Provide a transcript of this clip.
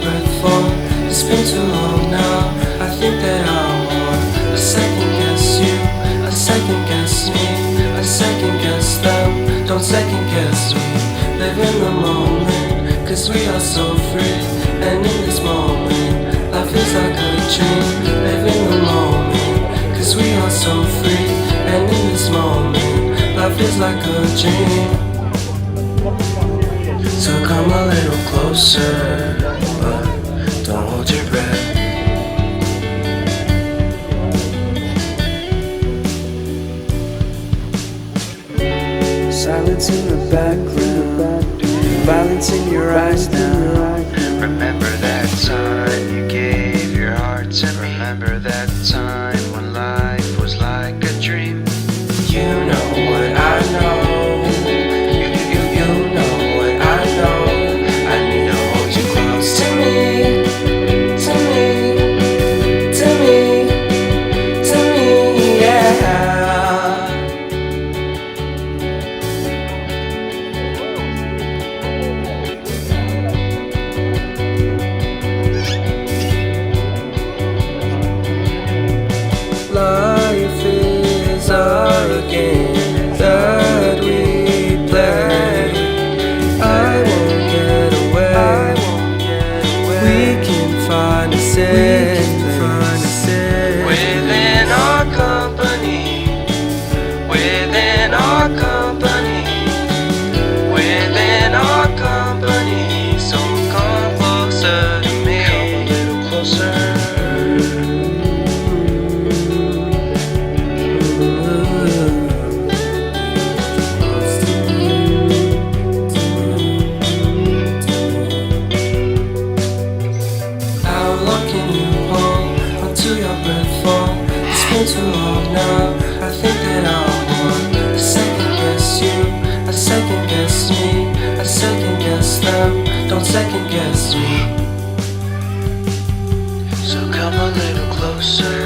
breath for. It's been too long now. I think that I want a second guess you, a second guess me, a second guess them. Don't second guess me. Live in the moment, cause we are so free. And in this moment, life is like a dream. Live in the moment, cause we are so free. And in this moment, life is like a dream. So come a little closer, but don't hold your breath. Silence in the background, violence in your eyes now. Remember that time you gave your heart to me. Remember that time when life was like a dream. You know what I know. You know what I know. I need to hold you close to me, to me, to me, to me, yeah. Life is a game that we play. I won't get away. We can find a safe place Within our company, within our company, within our company. So come closer to me. Come a little closer. How long can you hold until your breath fall? It's been too long now. I think that I want a second guess you, a second guess me, a second guess them. Don't second guess me. So come a little closer.